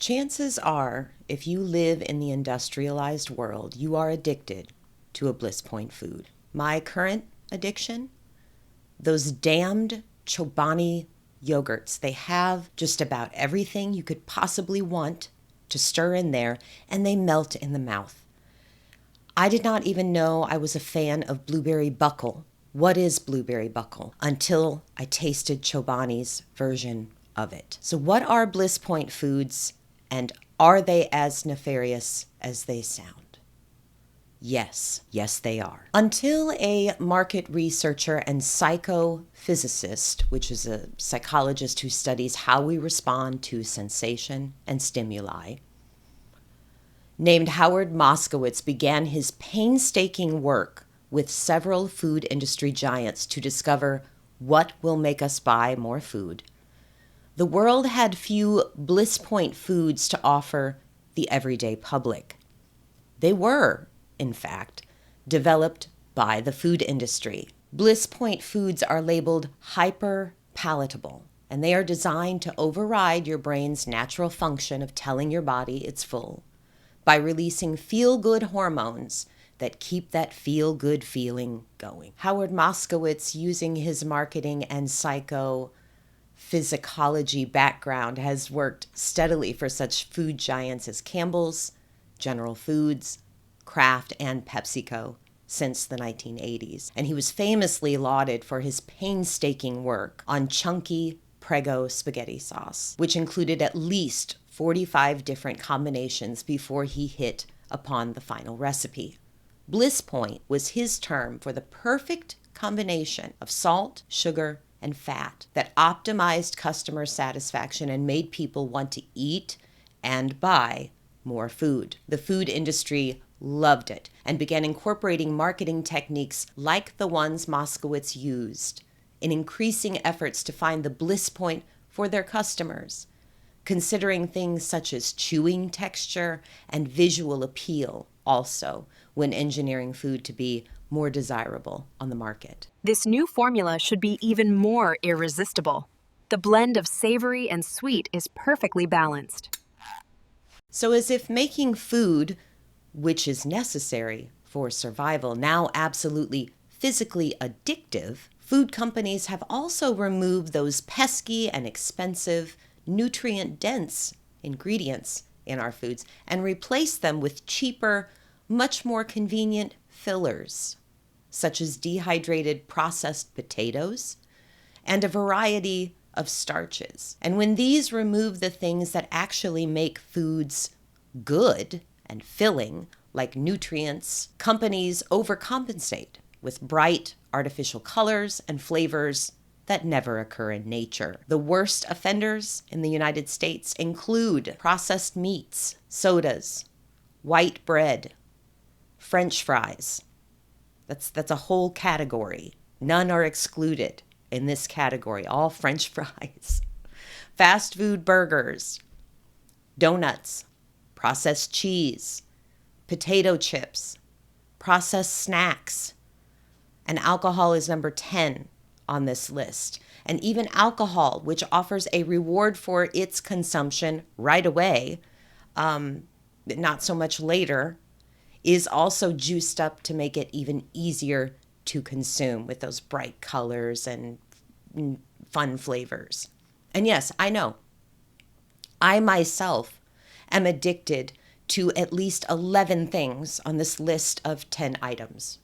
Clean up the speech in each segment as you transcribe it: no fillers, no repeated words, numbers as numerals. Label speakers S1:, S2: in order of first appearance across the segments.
S1: Chances are, if you live in the industrialized world, you are addicted to a bliss point food. My current addiction? Those damned Chobani yogurts. They have just about everything you could possibly want to stir in there, and they melt in the mouth. I did not even know I was a fan of blueberry buckle. What is blueberry buckle? Until I tasted Chobani's version of it. So what are bliss point foods, and are they as nefarious as they sound? Yes, they are. Until a market researcher and psychophysicist, which is a psychologist who studies how we respond to sensation and stimuli, named Howard Moskowitz, began his painstaking work with several food industry giants to discover what will make us buy more food, the world had few bliss point foods to offer the everyday public. They were, in fact, developed by the food industry. Bliss point foods are labeled hyper palatable, and they are designed to override your brain's natural function of telling your body it's full by releasing feel-good hormones that keep that feel-good feeling going. Howard Moskowitz, using his marketing and psychophysicology background, has worked steadily for such food giants as Campbell's, General Foods, Kraft, and PepsiCo since the 1980s. And he was famously lauded for his painstaking work on chunky Prego spaghetti sauce, which included at least 45 different combinations before he hit upon the final recipe. Bliss point was his term for the perfect combination of salt, sugar, and fat that optimized customer satisfaction and made people want to eat and buy more food. The food industry loved it and began incorporating marketing techniques like the ones Moskowitz used in increasing efforts to find the bliss point for their customers, considering things such as chewing texture and visual appeal also when engineering food to be more desirable on the market.
S2: This new formula should be even more irresistible. The blend of savory and sweet is perfectly balanced.
S1: So as if making food, which is necessary for survival, now absolutely physically addictive, food companies have also removed those pesky and expensive, nutrient-dense ingredients in our foods and replaced them with cheaper, much more convenient fillers, such as dehydrated processed potatoes and a variety of starches. And when these remove the things that actually make foods good and filling, like nutrients, companies overcompensate with bright artificial colors and flavors that never occur in nature. The worst offenders in the United States include processed meats, sodas, white bread, French fries. That's a whole category. None are excluded in this category, all French fries. Fast food burgers, donuts, processed cheese, potato chips, processed snacks, and alcohol is number 10 on this list. And even alcohol, which offers a reward for its consumption right away, not so much later, is also juiced up to make it even easier to consume with those bright colors and fun flavors. And yes, I know, I myself am addicted to at least 11 things on this list of 10 items,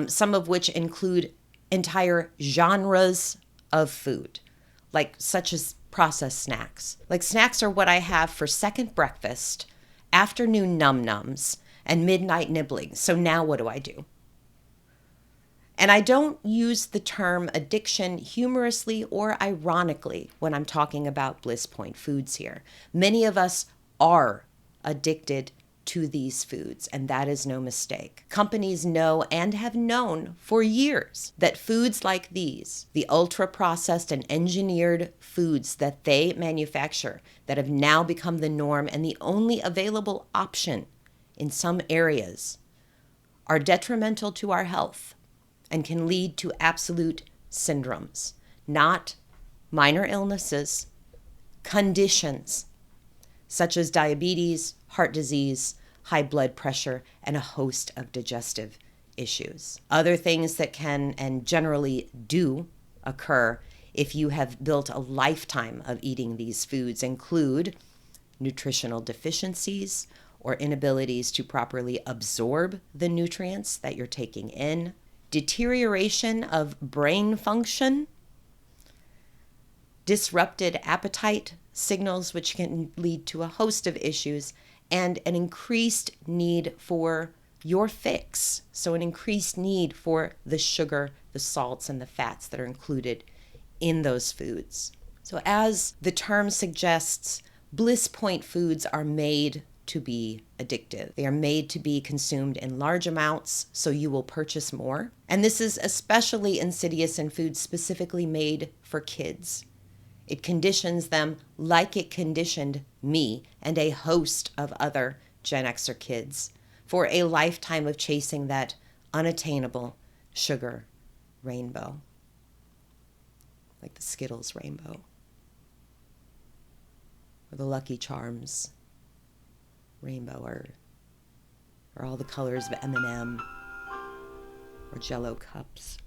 S1: some of which include entire genres of food, like such as processed snacks. Like snacks are what I have for second breakfast, afternoon num-nums, and midnight nibbling. So now what do? And I don't use the term addiction humorously or ironically when I'm talking about bliss point foods here. Many of us are addicted to these foods, and that is no mistake. Companies know and have known for years that foods like these, the ultra-processed and engineered foods that they manufacture, that have now become the norm and the only available option in some areas, are detrimental to our health and can lead to absolute syndromes, not minor illnesses, conditions. such as diabetes, heart disease, high blood pressure, and a host of digestive issues. Other things that can and generally do occur if you have built a lifetime of eating these foods include nutritional deficiencies or inabilities to properly absorb the nutrients that you're taking in, deterioration of brain function, disrupted appetite signals, which can lead to a host of issues, and an increased need for your fix. So an increased need for the sugar, the salts, and the fats that are included in those foods. So as the term suggests, bliss point foods are made to be addictive. They are made to be consumed in large amounts, so you will purchase more. And this is especially insidious in foods specifically made for kids. It conditions them like it conditioned me and a host of other Gen Xer kids for a lifetime of chasing that unattainable sugar rainbow, like the Skittles rainbow or the Lucky Charms rainbow, or all the colors of M&M or Jell-O cups.